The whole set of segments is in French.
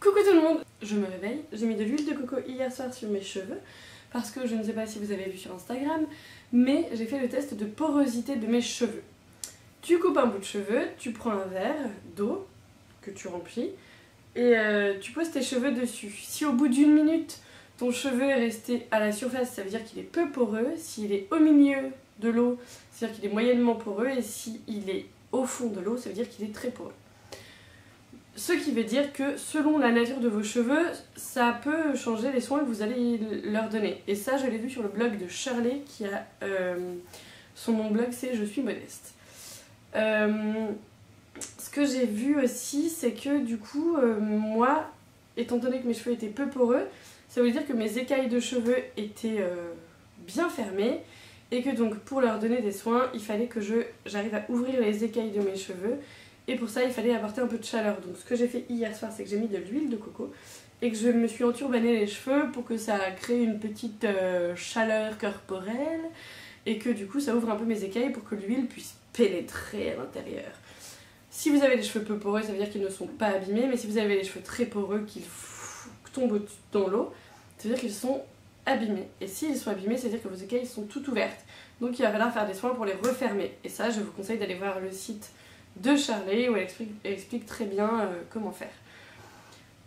Coucou tout le monde, je me réveille, j'ai mis de l'huile de coco hier soir sur mes cheveux parce que je ne sais pas si vous avez vu sur Instagram, mais j'ai fait le test de porosité de mes cheveux. Tu coupes un bout de cheveux, tu prends un verre d'eau que tu remplis et tu poses tes cheveux dessus. Si au bout d'une minute ton cheveu est resté à la surface, ça veut dire qu'il est peu poreux. S'il est au milieu de l'eau, ça veut dire qu'il est moyennement poreux, et s'il est au fond de l'eau, ça veut dire qu'il est très poreux. Ce qui veut dire que selon la nature de vos cheveux, ça peut changer les soins que vous allez leur donner. Et ça, je l'ai vu sur le blog de Shirley qui a... son nom de blog, c'est Je suis modeste. Ce que j'ai vu aussi, c'est que du coup, moi, étant donné que mes cheveux étaient peu poreux, ça veut dire que mes écailles de cheveux étaient bien fermées et que donc pour leur donner des soins, il fallait que j'arrive à ouvrir les écailles de mes cheveux. Et pour ça, il fallait apporter un peu de chaleur. Donc ce que j'ai fait hier soir, c'est que j'ai mis de l'huile de coco et que je me suis enturbané les cheveux pour que ça crée une petite chaleur corporelle et que du coup, ça ouvre un peu mes écailles pour que l'huile puisse pénétrer à l'intérieur. Si vous avez les cheveux peu poreux, ça veut dire qu'ils ne sont pas abîmés, mais si vous avez les cheveux très poreux qui tombent dans l'eau, ça veut dire qu'ils sont abîmés. Et s'ils sont abîmés, ça veut dire que vos écailles sont toutes ouvertes. Donc il va falloir faire des soins pour les refermer. Et ça, je vous conseille d'aller voir le site de Shirley où elle explique très bien comment faire.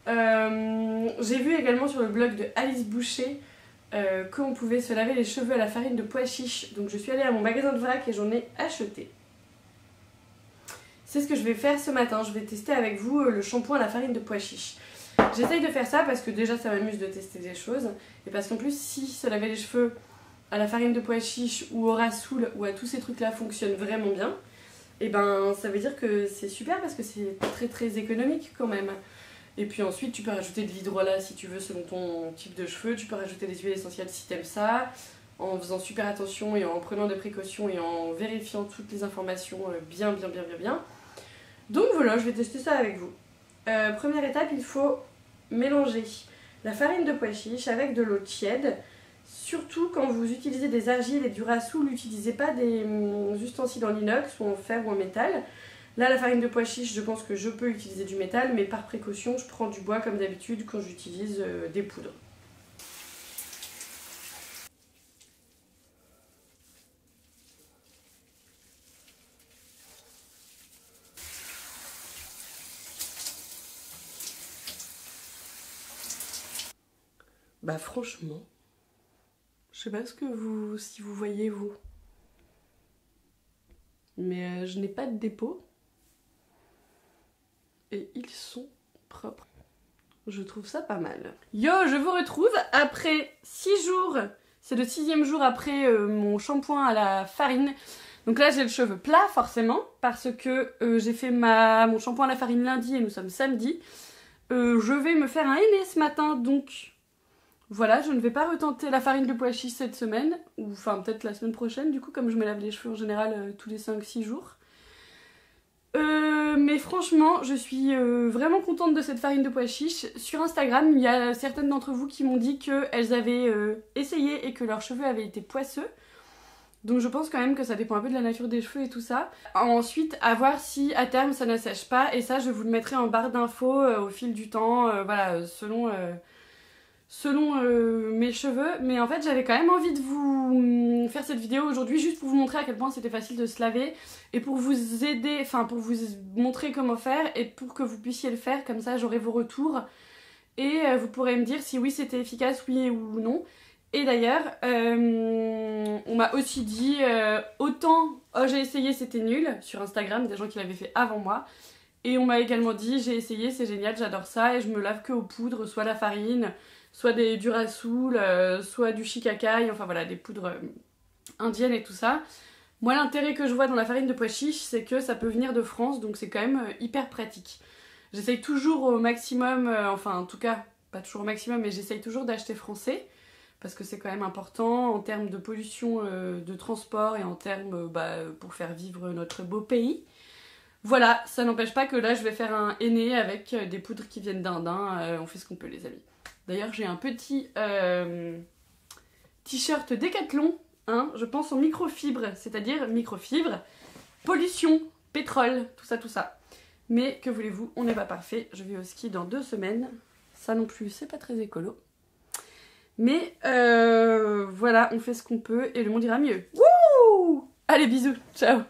J'ai vu également sur le blog de Alice Boucher qu'on pouvait se laver les cheveux à la farine de pois chiche. Donc je suis allée à mon magasin de vrac et j'en ai acheté. C'est ce que je vais faire ce matin. Je vais tester avec vous le shampoing à la farine de pois chiche. J'essaye de faire ça parce que déjà ça m'amuse de tester des choses. Et parce qu'en plus, si se laver les cheveux à la farine de pois chiche ou au rassoul ou à tous ces trucs là fonctionne vraiment bien, et ben ça veut dire que c'est super parce que c'est très très économique quand même. Et puis ensuite tu peux rajouter de l'hydrolat si tu veux selon ton type de cheveux, tu peux rajouter des huiles essentielles si t'aimes ça, en faisant super attention et en prenant des précautions et en vérifiant toutes les informations bien. Donc voilà, je vais tester ça avec vous. Première étape, il faut mélanger la farine de pois chiche avec de l'eau tiède. Surtout quand vous utilisez des argiles et du rassoul, n'utilisez pas des ustensiles en inox ou en fer ou en métal. Là, la farine de pois chiche, je pense que je peux utiliser du métal, mais par précaution, je prends du bois comme d'habitude quand j'utilise des poudres. Bah franchement, je sais pas si vous voyez vous, mais je n'ai pas de dépôt et ils sont propres. Je trouve ça pas mal. Yo, je vous retrouve après 6 jours, c'est le 6e jour après mon shampoing à la farine. Donc là j'ai le cheveu plat forcément parce que j'ai fait mon shampoing à la farine lundi et nous sommes samedi. Je vais me faire un henné ce matin, donc voilà, je ne vais pas retenter la farine de pois chiche cette semaine, ou enfin peut-être la semaine prochaine du coup, comme je me lave les cheveux en général tous les 5-6 jours. Mais franchement, je suis vraiment contente de cette farine de pois chiche. Sur Instagram, il y a certaines d'entre vous qui m'ont dit qu'elles avaient essayé et que leurs cheveux avaient été poisseux. Donc je pense quand même que ça dépend un peu de la nature des cheveux et tout ça. Ensuite, à voir si à terme ça ne sèche pas, et ça je vous le mettrai en barre d'infos au fil du temps, voilà, selon mes cheveux. Mais en fait j'avais quand même envie de vous faire cette vidéo aujourd'hui juste pour vous montrer à quel point c'était facile de se laver et pour vous aider, enfin pour vous montrer comment faire et pour que vous puissiez le faire, comme ça j'aurai vos retours et vous pourrez me dire si oui c'était efficace, oui ou non. Et d'ailleurs on m'a aussi dit autant oh j'ai essayé c'était nul sur Instagram, des gens qui l'avaient fait avant moi. Et on m'a également dit j'ai essayé, c'est génial, j'adore ça et je me lave que aux poudres, soit la farine, soit du rassoul, soit du shikakai, enfin voilà, des poudres indiennes et tout ça. Moi l'intérêt que je vois dans la farine de pois chiche, c'est que ça peut venir de France, donc c'est quand même hyper pratique. J'essaye toujours au maximum, enfin en tout cas, pas toujours au maximum, mais j'essaye toujours d'acheter français, parce que c'est quand même important en termes de pollution de transport et en termes pour faire vivre notre beau pays. Voilà, ça n'empêche pas que là je vais faire un henné avec des poudres qui viennent d'Inde, on fait ce qu'on peut les amis. D'ailleurs j'ai un petit t-shirt Décathlon, je pense en microfibre, c'est-à-dire microfibre, pollution, pétrole, tout ça. Mais que voulez-vous, on n'est pas parfait, je vais au ski dans 2 semaines, Ça non plus, c'est pas très écolo. Mais voilà, on fait ce qu'on peut et le monde ira mieux. Wouh! Allez, bisous, ciao!